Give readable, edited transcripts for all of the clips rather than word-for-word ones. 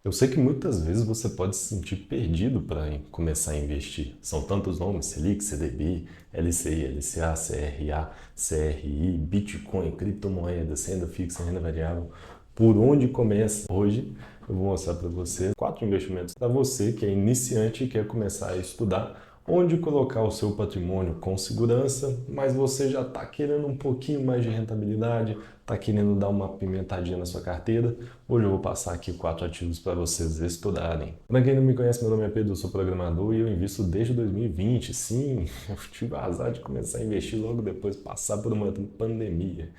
Eu sei que muitas vezes você pode se sentir perdido para começar a investir. São tantos nomes: Selic, CDB, LCI, LCA, CRA, CRI, Bitcoin, criptomoedas, renda fixa, renda variável. Por onde começa? Hoje eu vou mostrar para você 4 investimentos para você que é iniciante e quer começar a estudar onde colocar o seu patrimônio com segurança, mas você já está querendo um pouquinho mais de rentabilidade, está querendo dar uma apimentadinha na sua carteira. Hoje eu vou passar aqui 4 ativos para vocês estudarem. Para quem não me conhece, meu nome é Pedro, eu sou programador e eu invisto desde 2020. Sim, eu tive o azar de começar a investir logo depois de passar por uma pandemia.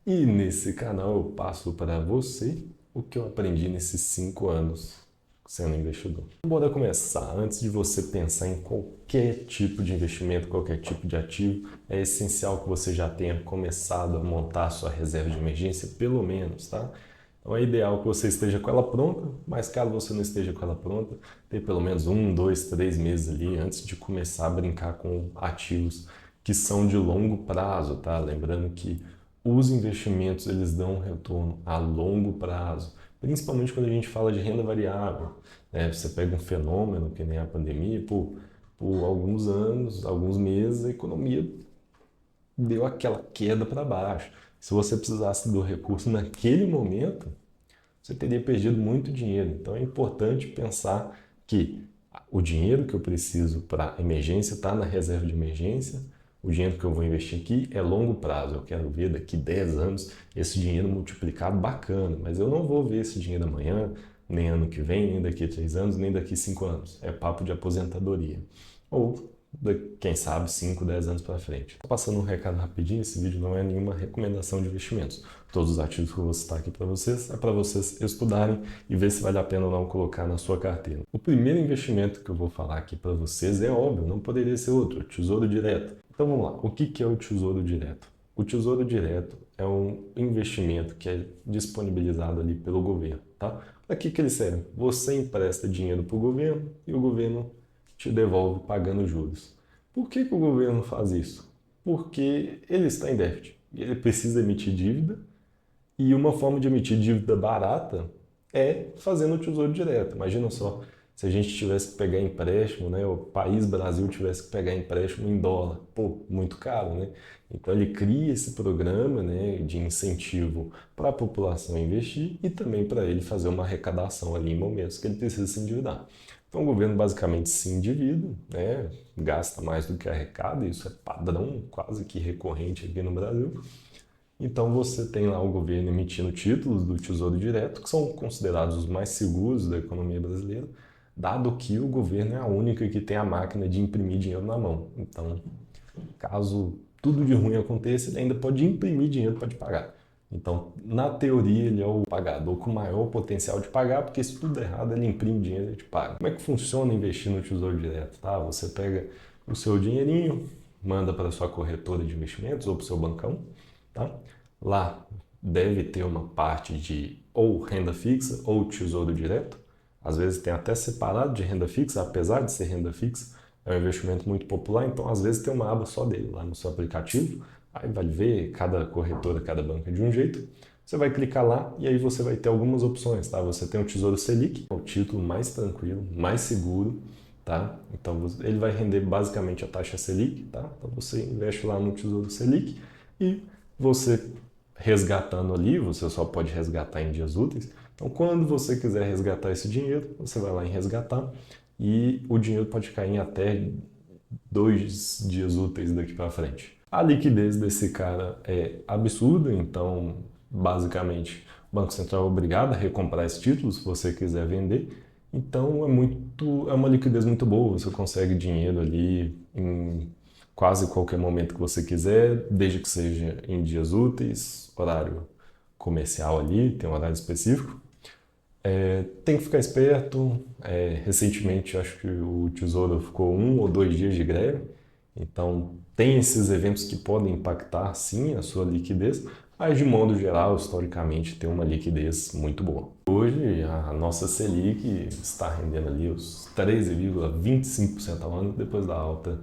E nesse canal eu passo para você o que eu aprendi nesses 5 anos sendo investidor. Bora começar. Antes de você pensar em qualquer tipo de investimento, qualquer tipo de ativo, é essencial que você já tenha começado a montar a sua reserva de emergência, pelo menos, tá? Então é ideal que você esteja com ela pronta, mas caso você não esteja com ela pronta, ter pelo menos 1, 2, 3 meses ali antes de começar a brincar com ativos que são de longo prazo, tá? Lembrando que os investimentos eles dão um retorno a longo prazo, principalmente quando a gente fala de renda variável, né? Você pega um fenômeno que nem a pandemia, por alguns anos, alguns meses, a economia deu aquela queda para baixo. Se você precisasse do recurso naquele momento, você teria perdido muito dinheiro. Então é importante pensar que o dinheiro que eu preciso para emergência está na reserva de emergência. O dinheiro que eu vou investir aqui é longo prazo. Eu quero ver daqui 10 anos esse dinheiro multiplicado bacana, mas eu não vou ver esse dinheiro amanhã, nem ano que vem, nem daqui a 3 anos, nem daqui a 5 anos. É papo de aposentadoria. Ou quem sabe 5, 10 anos para frente. Passando um recado rapidinho, esse vídeo não é nenhuma recomendação de investimentos. Todos os ativos que eu vou citar aqui para vocês é para vocês estudarem e ver se vale a pena ou não colocar na sua carteira. O primeiro investimento que eu vou falar aqui para vocês é óbvio, não poderia ser outro, Tesouro Direto. Então vamos lá, o que é o Tesouro Direto? O Tesouro Direto é um investimento que é disponibilizado ali pelo governo, tá? Para que ele serve? Você empresta dinheiro para o governo e o governo te devolve pagando juros. Por que o governo faz isso? Porque ele está em déficit e ele precisa emitir dívida, e uma forma de emitir dívida barata é fazendo o Tesouro Direto. Imagina só, se a gente tivesse que pegar empréstimo, né, o país Brasil tivesse que pegar empréstimo em dólar, pô, muito caro, né? Então ele cria esse programa, né, de incentivo para a população investir e também para ele fazer uma arrecadação ali em momentos que ele precisa se endividar. Então o governo basicamente se endivida, né, gasta mais do que arrecada, isso é padrão quase que recorrente aqui no Brasil. Então você tem lá o governo emitindo títulos do Tesouro Direto, que são considerados os mais seguros da economia brasileira, dado que o governo é a única que tem a máquina de imprimir dinheiro na mão. Então, caso tudo de ruim aconteça, ele ainda pode imprimir dinheiro para te pagar. Então, na teoria, ele é o pagador com maior potencial de pagar, porque se tudo der errado, ele imprime dinheiro e te paga. Como é que funciona investir no Tesouro Direto? Tá? Você pega o seu dinheirinho, manda para a sua corretora de investimentos ou para o seu bancão, tá? Lá deve ter uma parte de ou renda fixa ou tesouro direto. Às vezes tem até separado de renda fixa, apesar de ser renda fixa, é um investimento muito popular, então às vezes tem uma aba só dele lá no seu aplicativo. Aí vai ver cada corretora, cada banca de um jeito. Você vai clicar lá e aí você vai ter algumas opções, tá? Você tem o Tesouro Selic, é o título mais tranquilo, mais seguro, tá? Então ele vai render basicamente a taxa Selic, tá? Então você investe lá no Tesouro Selic e você resgatando ali, você só pode resgatar em dias úteis. Então, quando você quiser resgatar esse dinheiro, você vai lá em resgatar e o dinheiro pode cair em até 2 dias úteis daqui para frente. A liquidez desse cara é absurda, então, basicamente, o Banco Central é obrigado a recomprar esse título se você quiser vender. Então, é uma liquidez muito boa, você consegue dinheiro ali em quase qualquer momento que você quiser, desde que seja em dias úteis, horário comercial ali, tem um horário específico. Tem que ficar esperto. Recentemente, acho que o Tesouro ficou 1 ou 2 dias de greve, então tem esses eventos que podem impactar, sim, a sua liquidez, mas de modo geral, historicamente, tem uma liquidez muito boa. Hoje, a nossa Selic está rendendo ali os 13,25% ao ano, depois da alta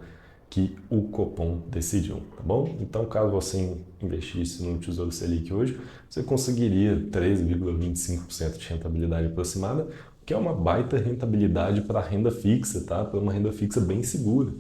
que o Copom decidiu, tá bom? Então, caso você investisse no Tesouro Selic hoje, você conseguiria 13,25% de rentabilidade aproximada, que é uma baita rentabilidade para renda fixa, tá? Para uma renda fixa bem segura.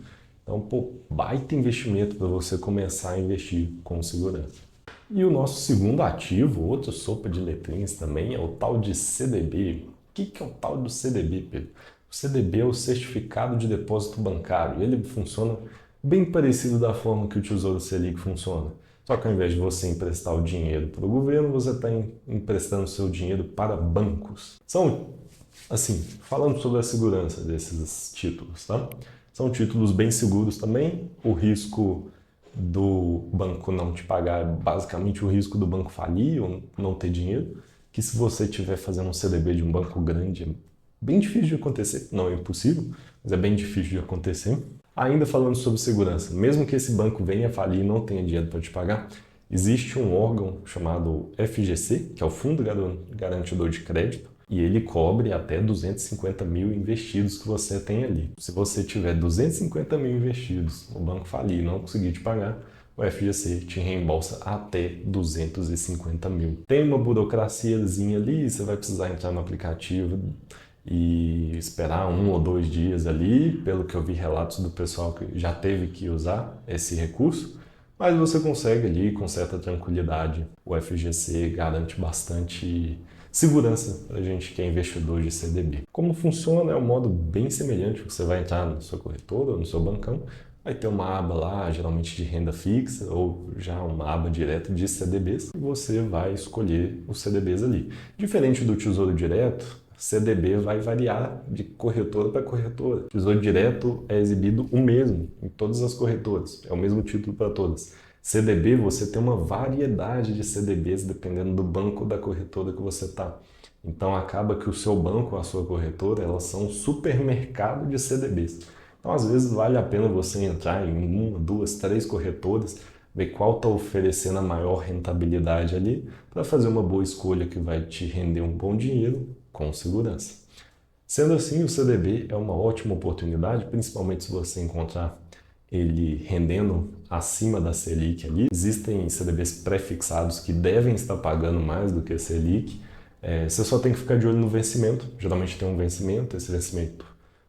Então, pô, baita investimento para você começar a investir com segurança. E o nosso segundo ativo, outra sopa de letrinhas também, é o tal de CDB. O que é o tal do CDB, Pedro? O CDB é o Certificado de Depósito Bancário. Ele funciona bem parecido da forma que o Tesouro Selic funciona. Só que ao invés de você emprestar o dinheiro para o governo, você está emprestando seu dinheiro para bancos. São, assim, falando sobre a segurança desses títulos, tá? São títulos bem seguros também. O risco do banco não te pagar é basicamente o risco do banco falir ou não ter dinheiro, que se você estiver fazendo um CDB de um banco grande, é bem difícil de acontecer. Não é impossível, mas é bem difícil de acontecer. Ainda falando sobre segurança, mesmo que esse banco venha falir e não tenha dinheiro para te pagar, existe um órgão chamado FGC, que é o Fundo Garantidor de Crédito, e ele cobre até 250 mil investidos que você tem ali. Se você tiver 250 mil investidos, o banco falir e não conseguir te pagar, o FGC te reembolsa até 250 mil. Tem uma burocraciazinha ali, você vai precisar entrar no aplicativo e esperar 1 ou 2 dias ali, pelo que eu vi relatos do pessoal que já teve que usar esse recurso, mas você consegue ali com certa tranquilidade. O FGC garante bastante segurança para a gente que é investidor de CDB. Como funciona é um modo bem semelhante, você vai entrar na sua corretora ou no seu bancão, vai ter uma aba lá, geralmente de renda fixa, ou já uma aba direta de CDBs, e você vai escolher os CDBs ali. Diferente do Tesouro Direto, CDB vai variar de corretora para corretora. Tesouro Direto é exibido o mesmo em todas as corretoras, é o mesmo título para todas. CDB, você tem uma variedade de CDBs dependendo do banco da corretora que você está. Então acaba que o seu banco, a sua corretora, elas são um supermercado de CDBs. Então às vezes vale a pena você entrar em 1, 2, 3 corretoras, ver qual está oferecendo a maior rentabilidade ali, para fazer uma boa escolha que vai te render um bom dinheiro com segurança. Sendo assim, o CDB é uma ótima oportunidade, principalmente se você encontrar ele rendendo acima da Selic ali. Existem CDBs pré-fixados que devem estar pagando mais do que a Selic. Você só tem que ficar de olho no vencimento. Geralmente tem um vencimento, esse vencimento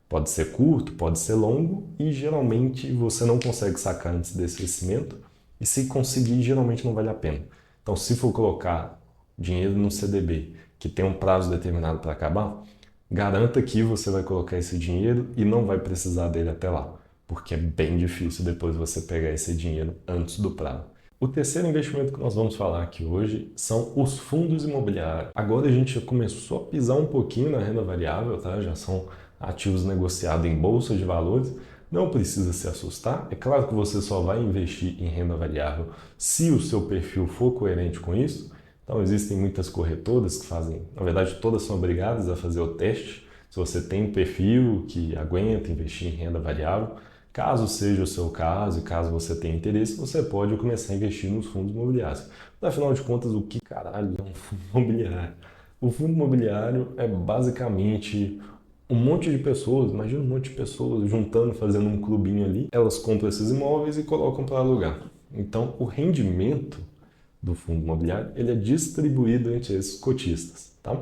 pode ser curto, pode ser longo e geralmente você não consegue sacar antes desse vencimento e se conseguir, geralmente não vale a pena. Então, se for colocar dinheiro no CDB que tem um prazo determinado para acabar, garanta que você vai colocar esse dinheiro e não vai precisar dele até lá, porque é bem difícil depois você pegar esse dinheiro antes do prazo. O terceiro investimento que nós vamos falar aqui hoje são os fundos imobiliários. Agora a gente já começou a pisar um pouquinho na renda variável, tá? Já são ativos negociados em bolsa de valores. Não precisa se assustar. É claro que você só vai investir em renda variável se o seu perfil for coerente com isso. Então existem muitas corretoras que fazem, na verdade todas são obrigadas a fazer o teste. Se você tem um perfil que aguenta investir em renda variável, caso seja o seu caso e caso você tenha interesse, você pode começar a investir nos fundos imobiliários. Afinal de contas, o que caralho é um fundo imobiliário? O fundo imobiliário é basicamente um monte de pessoas, imagina um monte de pessoas juntando, fazendo um clubinho ali, elas compram esses imóveis e colocam para alugar. Então, o rendimento do fundo imobiliário, ele é distribuído entre esses cotistas, tá?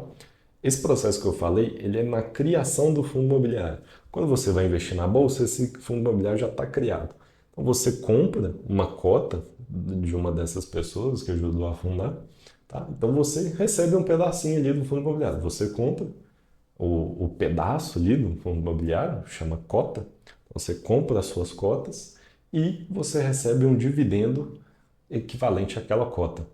Esse processo que eu falei, ele é na criação do fundo imobiliário. Quando você vai investir na bolsa, esse fundo imobiliário já está criado. Então você compra uma cota de uma dessas pessoas que ajudou a fundar, tá? Então você recebe um pedacinho ali do fundo imobiliário. Você compra o pedaço ali do fundo imobiliário, chama cota. Você compra as suas cotas e você recebe um dividendo equivalente àquela cota.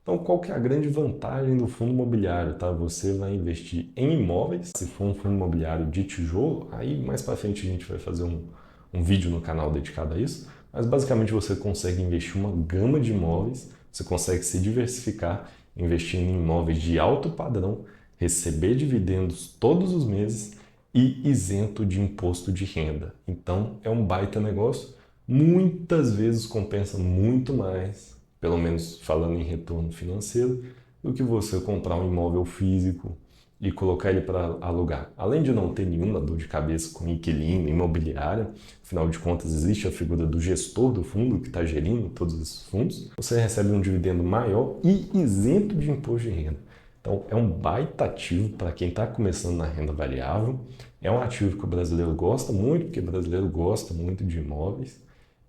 Então, qual que é a grande vantagem do fundo imobiliário? Tá? Você vai investir em imóveis. Se for um fundo imobiliário de tijolo, aí mais para frente a gente vai fazer um vídeo no canal dedicado a isso. Mas basicamente você consegue investir uma gama de imóveis, você consegue se diversificar, investindo em imóveis de alto padrão, receber dividendos todos os meses e isento de imposto de renda. Então, é um baita negócio. Muitas vezes compensa muito mais, pelo menos falando em retorno financeiro, do que você comprar um imóvel físico e colocar ele para alugar. Além de não ter nenhuma dor de cabeça com inquilino, imobiliária, afinal de contas existe a figura do gestor do fundo que está gerindo todos esses fundos, você recebe um dividendo maior e isento de imposto de renda. Então, é um baita ativo para quem está começando na renda variável. É um ativo que o brasileiro gosta muito, porque o brasileiro gosta muito de imóveis.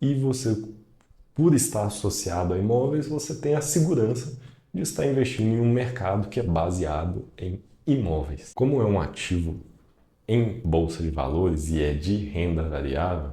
E você, por estar associado a imóveis, você tem a segurança de estar investindo em um mercado que é baseado em imóveis. Como é um ativo em bolsa de valores e é de renda variável,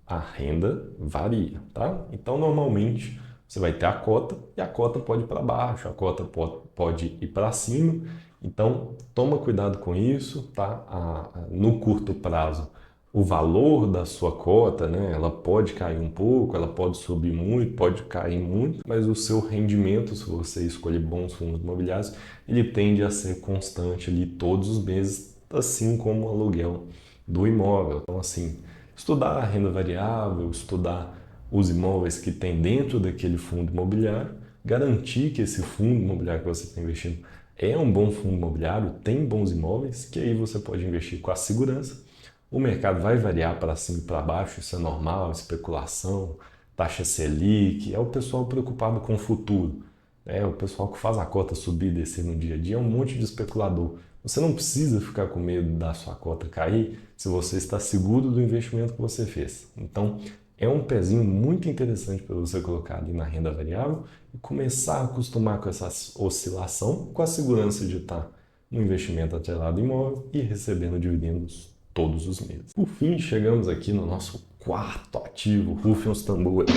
a renda varia, tá? Então, normalmente, você vai ter a cota e a cota pode ir para baixo, a cota pode ir para cima. Então, toma cuidado com isso, tá? No curto prazo, o valor da sua cota, né? Ela pode cair um pouco, ela pode subir muito, pode cair muito, mas o seu rendimento, se você escolher bons fundos imobiliários, ele tende a ser constante ali todos os meses, assim como o aluguel do imóvel. Então, assim, estudar a renda variável, estudar os imóveis que tem dentro daquele fundo imobiliário, garantir que esse fundo imobiliário que você está investindo é um bom fundo imobiliário, tem bons imóveis, que aí você pode investir com a segurança. O mercado vai variar para cima e para baixo, isso é normal, especulação, taxa Selic, é o pessoal preocupado com o futuro. É o pessoal que faz a cota subir e descer no dia a dia, é um monte de especulador. Você não precisa ficar com medo da sua cota cair se você está seguro do investimento que você fez. Então, é um pezinho muito interessante para você colocar ali na renda variável e começar a acostumar com essa oscilação, com a segurança de estar no investimento atrelado em imóvel e recebendo dividendos todos os meses. Por fim, chegamos aqui no nosso quarto ativo, rufem os tambores.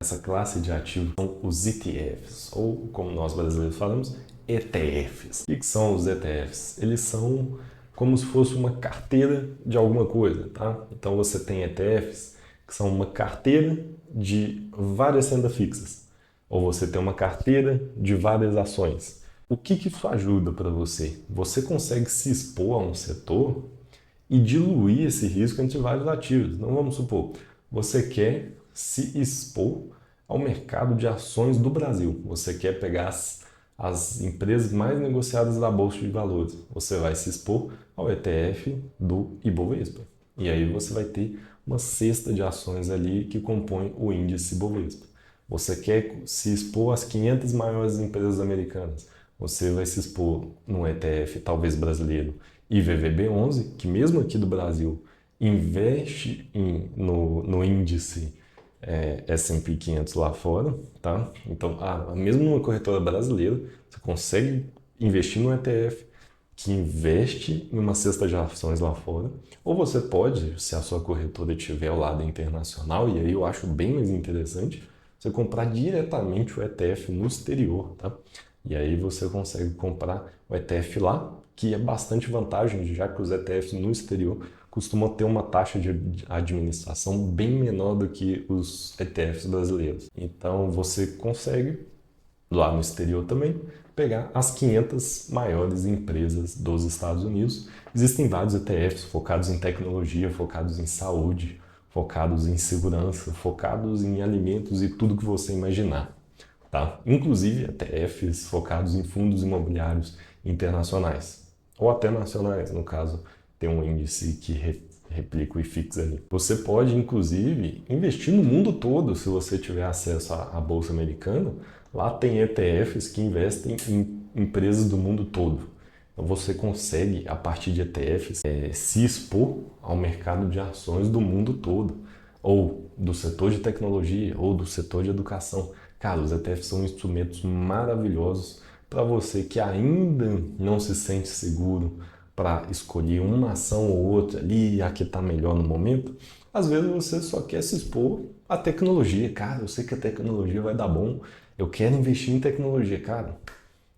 Essa classe de ativos são os ETFs, ou como nós brasileiros falamos, ETFs. O que são os ETFs? Eles são como se fosse uma carteira de alguma coisa, tá? Então você tem ETFs que são uma carteira de várias rendas fixas, ou você tem uma carteira de várias ações. O que isso ajuda para você? Você consegue se expor a um setor e diluir esse risco entre vários ativos. Então vamos supor, você quer se expor ao mercado de ações do Brasil. Você quer pegar as empresas mais negociadas da Bolsa de Valores. Você vai se expor ao ETF do Ibovespa. E aí você vai ter uma cesta de ações ali que compõe o índice Ibovespa. Você quer se expor às 500 maiores empresas americanas. Você vai se expor no ETF, talvez brasileiro, IVVB11, que mesmo aqui do Brasil investe no índice S&P 500 lá fora, tá? Então, mesmo numa corretora brasileira, você consegue investir no ETF que investe em uma cesta de ações lá fora, ou você pode, se a sua corretora tiver ao lado internacional, e aí eu acho bem mais interessante, você comprar diretamente o ETF no exterior, tá? E aí você consegue comprar o ETF lá, que é bastante vantagem, já que os ETFs no exterior costumam ter uma taxa de administração bem menor do que os ETFs brasileiros. Então você consegue, lá no exterior também, pegar as 500 maiores empresas dos Estados Unidos. Existem vários ETFs focados em tecnologia, focados em saúde, focados em segurança, focados em alimentos e tudo que você imaginar. Tá? Inclusive ETFs focados em fundos imobiliários internacionais, ou até nacionais, no caso, tem um índice que replica o IFIX ali. Você pode, inclusive, investir no mundo todo se você tiver acesso à Bolsa Americana. Lá tem ETFs que investem em empresas do mundo todo. Então você consegue, a partir de ETFs, se expor ao mercado de ações do mundo todo, ou do setor de tecnologia, ou do setor de educação. Cara, os ETFs são instrumentos maravilhosos para você que ainda não se sente seguro para escolher uma ação ou outra ali, a que está melhor no momento. Às vezes você só quer se expor à tecnologia. Cara, eu sei que a tecnologia vai dar bom, eu quero investir em tecnologia. Cara,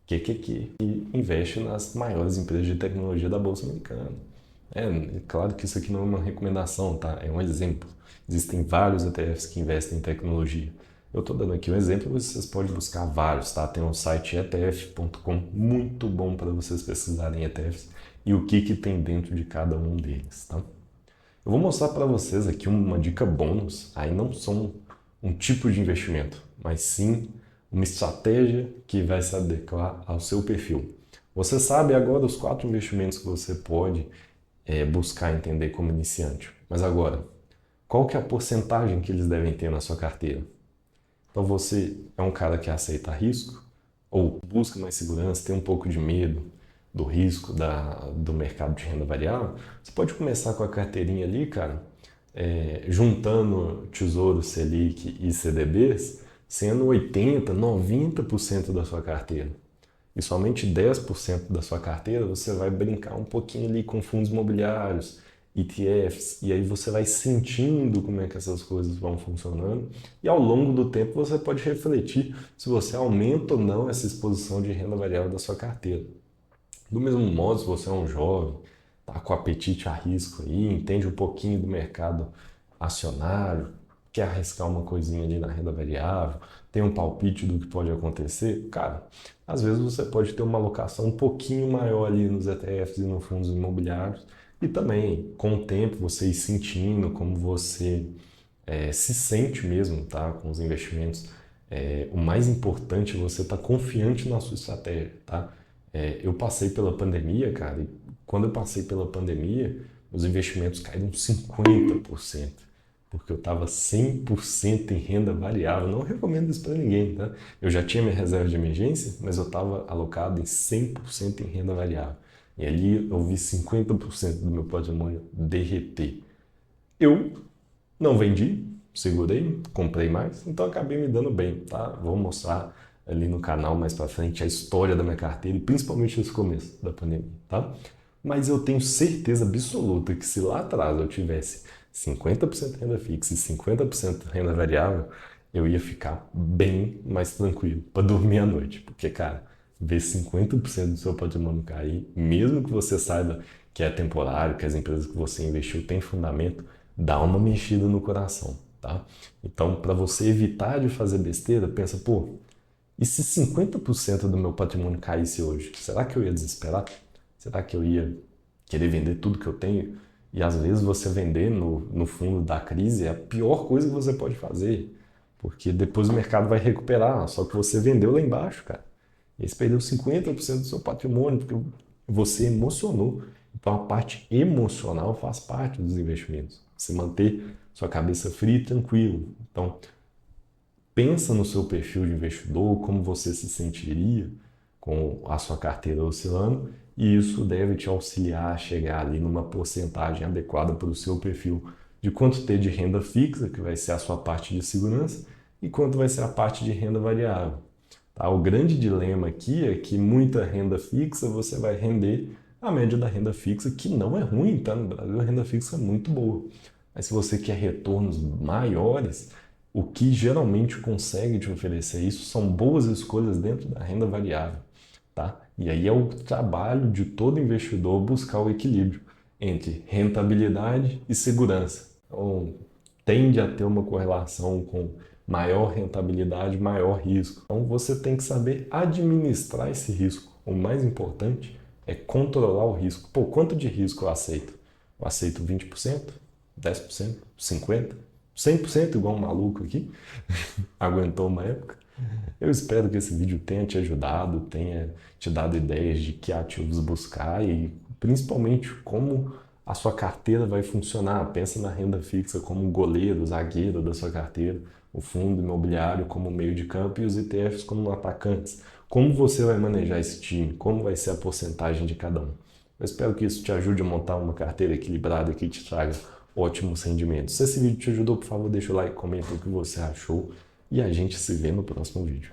que investe nas maiores empresas de tecnologia da Bolsa Americana. É claro que isso aqui não é uma recomendação, tá? É um exemplo. Existem vários ETFs que investem em tecnologia. Eu estou dando aqui um exemplo, vocês podem buscar vários, tá? Tem um site etf.com muito bom para vocês pesquisarem ETFs e o que tem dentro de cada um deles, tá? Eu vou mostrar para vocês aqui uma dica bônus, aí não são um tipo de investimento, mas sim uma estratégia que vai se adequar ao seu perfil. Você sabe agora os 4 investimentos que você pode buscar entender como iniciante, mas agora, qual que é a porcentagem que eles devem ter na sua carteira? Então você é um cara que aceita risco, ou busca mais segurança, tem um pouco de medo do risco do mercado de renda variável, você pode começar com a carteirinha ali, cara, juntando Tesouro Selic e CDBs, sendo 80%, 90% da sua carteira. E somente 10% da sua carteira você vai brincar um pouquinho ali com fundos imobiliários, ETFs, e aí você vai sentindo como é que essas coisas vão funcionando. E ao longo do tempo você pode refletir se você aumenta ou não essa exposição de renda variável da sua carteira. Do mesmo modo, se você é um jovem, tá com apetite a risco aí, entende um pouquinho do mercado acionário, quer arriscar uma coisinha ali na renda variável, tem um palpite do que pode acontecer, cara, às vezes você pode ter uma alocação um pouquinho maior ali nos ETFs e nos fundos imobiliários e também, com o tempo, você ir sentindo como você se sente mesmo, tá, com os investimentos. O mais importante é você estar confiante na sua estratégia, tá? Eu passei pela pandemia, cara, e quando eu passei pela pandemia, os investimentos caíram 50%, porque eu estava 100% em renda variável. Não recomendo isso para ninguém, tá? Eu já tinha minha reserva de emergência, mas eu estava alocado em 100% em renda variável. E ali eu vi 50% do meu patrimônio derreter. Eu não vendi, segurei, comprei mais, então acabei me dando bem, tá? Vou mostrar ali no canal mais pra frente a história da minha carteira e principalmente esse começo da pandemia, tá? Mas eu tenho certeza absoluta que se lá atrás eu tivesse 50% renda fixa e 50% renda variável, eu ia ficar bem mais tranquilo para dormir à noite, porque, cara, ver 50% do seu patrimônio cair, mesmo que você saiba que é temporário, que as empresas que você investiu têm fundamento, dá uma mexida no coração, tá? Então, para você evitar de fazer besteira, pensa, pô, e se 50% do meu patrimônio caísse hoje? Será que eu ia desesperar? Será que eu ia querer vender tudo que eu tenho? E às vezes você vender no fundo da crise é a pior coisa que você pode fazer, porque depois o mercado vai recuperar, só que você vendeu lá embaixo, cara. E aí você perdeu 50% do seu patrimônio, porque você emocionou. Então a parte emocional faz parte dos investimentos. Você manter sua cabeça fria e tranquila. Então, pensa no seu perfil de investidor, como você se sentiria com a sua carteira oscilando, e isso deve te auxiliar a chegar ali numa porcentagem adequada para o seu perfil de quanto ter de renda fixa, que vai ser a sua parte de segurança, e quanto vai ser a parte de renda variável. Tá? O grande dilema aqui é que muita renda fixa você vai render a média da renda fixa, que não é ruim, tá? No Brasil a renda fixa é muito boa. Mas se você quer retornos maiores, o que geralmente consegue te oferecer isso são boas escolhas dentro da renda variável, tá? E aí é o trabalho de todo investidor buscar o equilíbrio entre rentabilidade e segurança. Então, tende a ter uma correlação com maior rentabilidade, maior risco. Então, você tem que saber administrar esse risco. O mais importante é controlar o risco. Pô, quanto de risco eu aceito? Eu aceito 20%, 10%, 50%, 100% igual um maluco aqui, aguentou uma época. Eu espero que esse vídeo tenha te ajudado, tenha te dado ideias de que ativos buscar e principalmente como a sua carteira vai funcionar. Pensa na renda fixa como goleiro, zagueiro da sua carteira, o fundo imobiliário como meio de campo e os ETFs como atacantes. Como você vai manejar esse time? Como vai ser a porcentagem de cada um? Eu espero que isso te ajude a montar uma carteira equilibrada que te traga ótimos rendimentos. Se esse vídeo te ajudou, por favor, deixa o like, comenta o que você achou e a gente se vê no próximo vídeo.